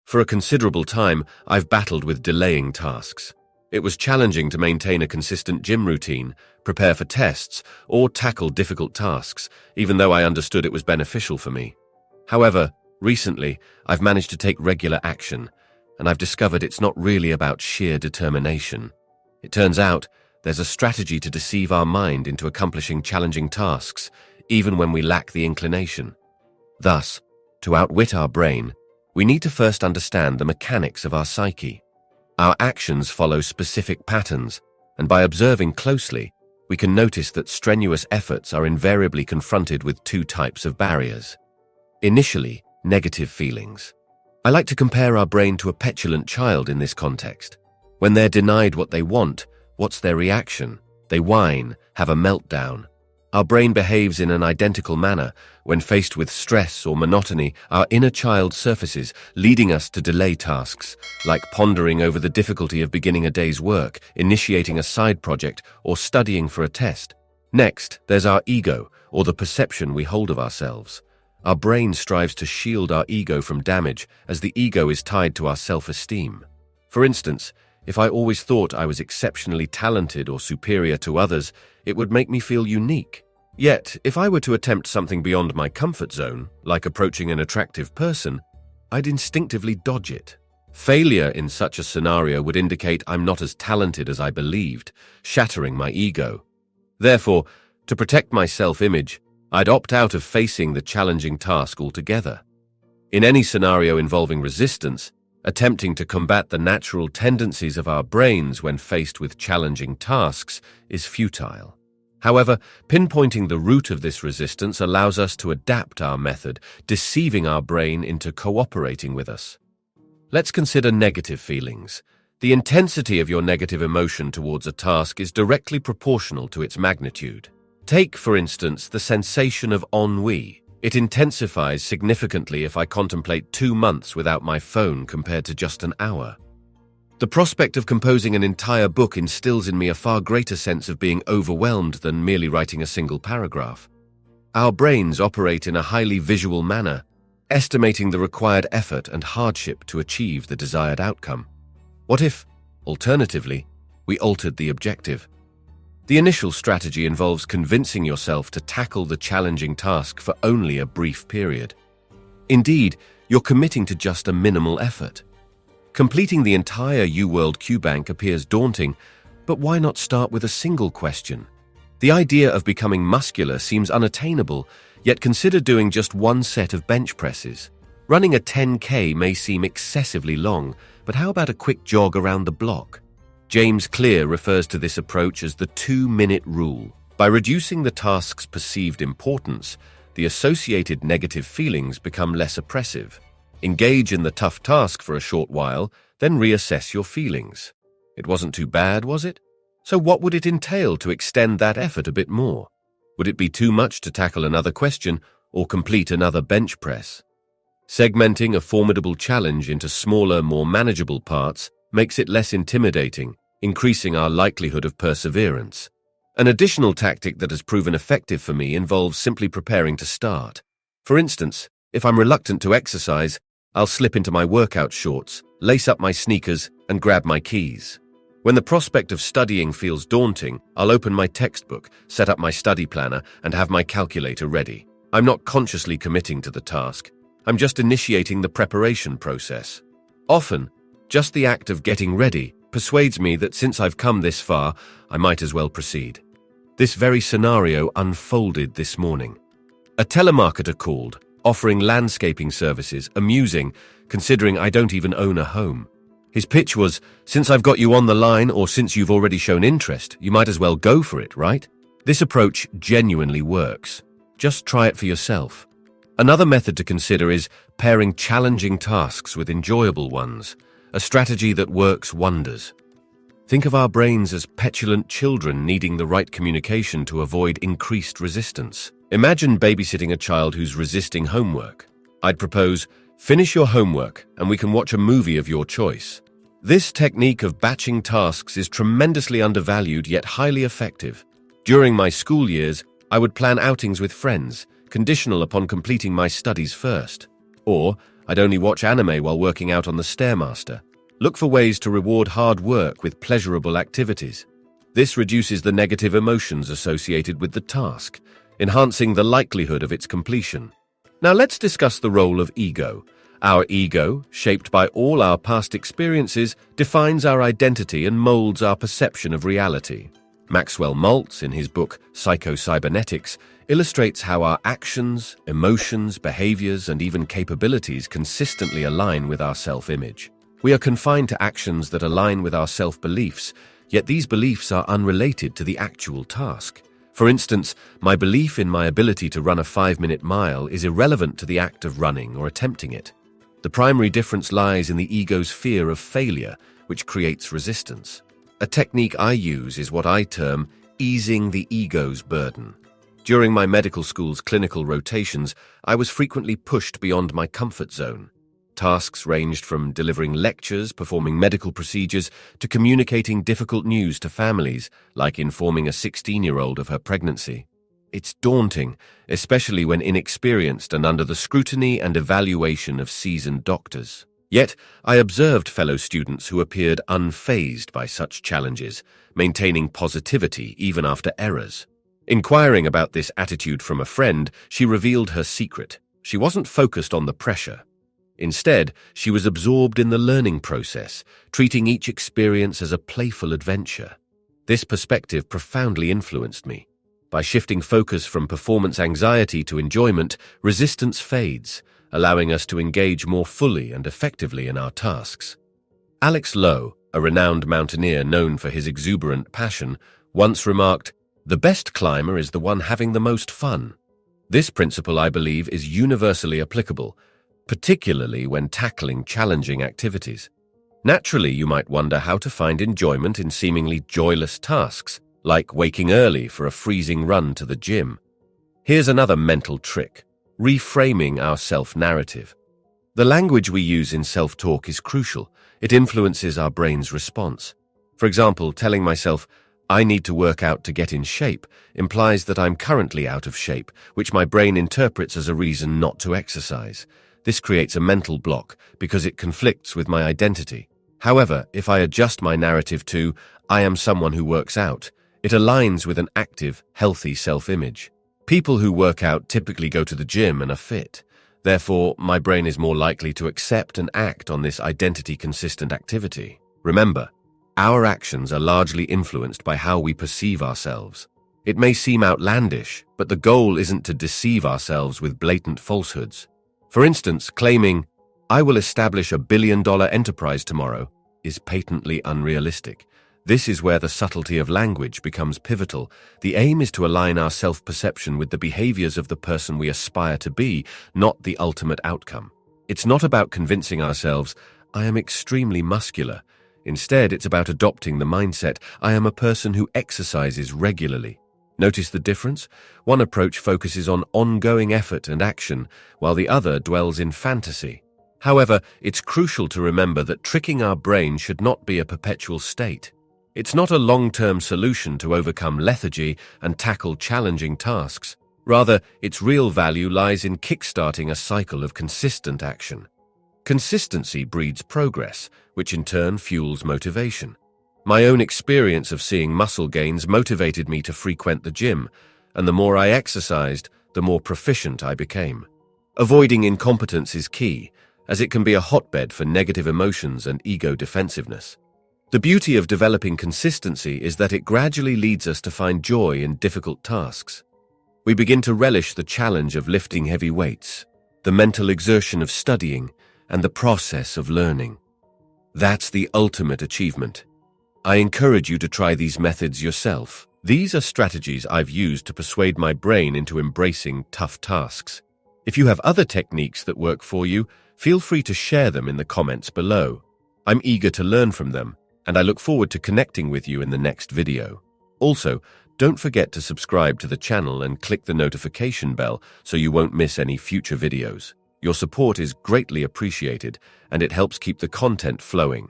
For a considerable time, I've battled with delaying tasks. It was challenging to maintain a consistent gym routine, prepare for tests, or tackle difficult tasks, even though I understood it was beneficial for me. However, recently, I've managed to take regular action, and I've discovered it's not really about sheer determination. It turns out there's a strategy to deceive our mind into accomplishing challenging tasks, even when we lack the inclination. Thus, to outwit our brain, we need to first understand the mechanics of our psyche. Our actions follow specific patterns, and by observing closely, we can notice that strenuous efforts are invariably confronted with two types of barriers. Initially, negative feelings. I like to compare our brain to a petulant child in this context. When they're denied what they want, what's their reaction? They whine, have a meltdown. Our brain behaves in an identical manner. When faced with stress or monotony, our inner child surfaces, leading us to delay tasks, like pondering over the difficulty of beginning a day's work, initiating a side project, or studying for a test. Next, there's our ego, or the perception we hold of ourselves. Our brain strives to shield our ego from damage, as the ego is tied to our self-esteem. For instance, if I always thought I was exceptionally talented or superior to others, it would make me feel unique. Yet, if I were to attempt something beyond my comfort zone, like approaching an attractive person, I'd instinctively dodge it. Failure in such a scenario would indicate I'm not as talented as I believed, shattering my ego. Therefore, to protect my self-image, I'd opt out of facing the challenging task altogether. In any scenario involving resistance, attempting to combat the natural tendencies of our brains when faced with challenging tasks is futile. However, pinpointing the root of this resistance allows us to adapt our method, deceiving our brain into cooperating with us. Let's consider negative feelings. The intensity of your negative emotion towards a task is directly proportional to its magnitude. Take, for instance, the sensation of ennui. It intensifies significantly if I contemplate 2 months without my phone compared to just an hour. The prospect of composing an entire book instills in me a far greater sense of being overwhelmed than merely writing a single paragraph. Our brains operate in a highly visual manner, estimating the required effort and hardship to achieve the desired outcome. What if, alternatively, we altered the objective? The initial strategy involves convincing yourself to tackle the challenging task for only a brief period. Indeed, you're committing to just a minimal effort. Completing the entire UWorld QBank appears daunting, but why not start with a single question? The idea of becoming muscular seems unattainable, yet consider doing just one set of bench presses. Running a 10K may seem excessively long, but how about a quick jog around the block? James Clear refers to this approach as the 2-minute rule. By reducing the task's perceived importance, the associated negative feelings become less oppressive. Engage in the tough task for a short while, then reassess your feelings. It wasn't too bad, was it? So what would it entail to extend that effort a bit more? Would it be too much to tackle another question or complete another bench press? Segmenting a formidable challenge into smaller, more manageable parts makes it less intimidating, increasing our likelihood of perseverance. An additional tactic that has proven effective for me involves simply preparing to start. For instance, if I'm reluctant to exercise, I'll slip into my workout shorts, lace up my sneakers, and grab my keys. When the prospect of studying feels daunting, I'll open my textbook, set up my study planner, and have my calculator ready. I'm not consciously committing to the task. I'm just initiating the preparation process. Often, just the act of getting ready persuades me that since I've come this far, I might as well proceed. This very scenario unfolded this morning. A telemarketer called, offering landscaping services, amusing, considering I don't even own a home. His pitch was, since I've got you on the line or since you've already shown interest, you might as well go for it, right? This approach genuinely works. Just try it for yourself. Another method to consider is pairing challenging tasks with enjoyable ones, a strategy that works wonders. Think of our brains as petulant children needing the right communication to avoid increased resistance. Imagine babysitting a child who's resisting homework. I'd propose, finish your homework and we can watch a movie of your choice. This technique of batching tasks is tremendously undervalued yet highly effective. During my school years, I would plan outings with friends, conditional upon completing my studies first. Or, I'd only watch anime while working out on the Stairmaster. Look for ways to reward hard work with pleasurable activities. This reduces the negative emotions associated with the task, enhancing the likelihood of its completion. Now let's discuss the role of ego. Our ego, shaped by all our past experiences, defines our identity and molds our perception of reality. Maxwell Maltz, in his book Psycho-Cybernetics, illustrates how our actions, emotions, behaviors, and even capabilities consistently align with our self-image. We are confined to actions that align with our self-beliefs, yet these beliefs are unrelated to the actual task. For instance, my belief in my ability to run a 5-minute mile is irrelevant to the act of running or attempting it. The primary difference lies in the ego's fear of failure, which creates resistance. A technique I use is what I term easing the ego's burden. During my medical school's clinical rotations, I was frequently pushed beyond my comfort zone. Tasks ranged from delivering lectures, performing medical procedures, to communicating difficult news to families, like informing a 16-year-old of her pregnancy. It's daunting, especially when inexperienced and under the scrutiny and evaluation of seasoned doctors. Yet, I observed fellow students who appeared unfazed by such challenges, maintaining positivity even after errors. Inquiring about this attitude from a friend, she revealed her secret. She wasn't focused on the pressure. Instead, she was absorbed in the learning process, treating each experience as a playful adventure. This perspective profoundly influenced me. By shifting focus from performance anxiety to enjoyment, resistance fades, allowing us to engage more fully and effectively in our tasks. Alex Lowe, a renowned mountaineer known for his exuberant passion, once remarked, "The best climber is the one having the most fun." This principle, I believe, is universally applicable, particularly when tackling challenging activities. Naturally, you might wonder how to find enjoyment in seemingly joyless tasks, like waking early for a freezing run to the gym. Here's another mental trick: reframing our self-narrative. The language we use in self-talk is crucial. It influences our brain's response. For example, telling myself, "I need to work out to get in shape," implies that I'm currently out of shape, which my brain interprets as a reason not to exercise. This creates a mental block because it conflicts with my identity. However, if I adjust my narrative to, "I am someone who works out," it aligns with an active, healthy self-image. People who work out typically go to the gym and are fit. Therefore, my brain is more likely to accept and act on this identity-consistent activity. Remember, our actions are largely influenced by how we perceive ourselves. It may seem outlandish, but the goal isn't to deceive ourselves with blatant falsehoods. For instance, claiming, "I will establish a billion-dollar enterprise tomorrow," is patently unrealistic. This is where the subtlety of language becomes pivotal. The aim is to align our self-perception with the behaviors of the person we aspire to be, not the ultimate outcome. It's not about convincing ourselves, "I am extremely muscular." Instead, it's about adopting the mindset, "I am a person who exercises regularly." Notice the difference? One approach focuses on ongoing effort and action, while the other dwells in fantasy. However, it's crucial to remember that tricking our brain should not be a perpetual state. It's not a long-term solution to overcome lethargy and tackle challenging tasks. Rather, its real value lies in kickstarting a cycle of consistent action. Consistency breeds progress, which in turn fuels motivation. My own experience of seeing muscle gains motivated me to frequent the gym, and the more I exercised, the more proficient I became. Avoiding incompetence is key, as it can be a hotbed for negative emotions and ego defensiveness. The beauty of developing consistency is that it gradually leads us to find joy in difficult tasks. We begin to relish the challenge of lifting heavy weights, the mental exertion of studying, and the process of learning. That's the ultimate achievement. I encourage you to try these methods yourself. These are strategies I've used to persuade my brain into embracing tough tasks. If you have other techniques that work for you, feel free to share them in the comments below. I'm eager to learn from them, and I look forward to connecting with you in the next video. Also, don't forget to subscribe to the channel and click the notification bell so you won't miss any future videos. Your support is greatly appreciated, and it helps keep the content flowing.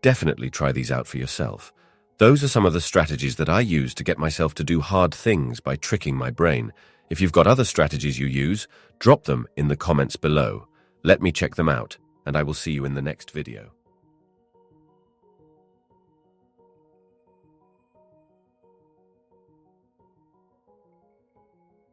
Definitely try these out for yourself. Those are some of the strategies that I use to get myself to do hard things by tricking my brain. If you've got other strategies you use, drop them in the comments below. Let me check them out, and I will see you in the next video.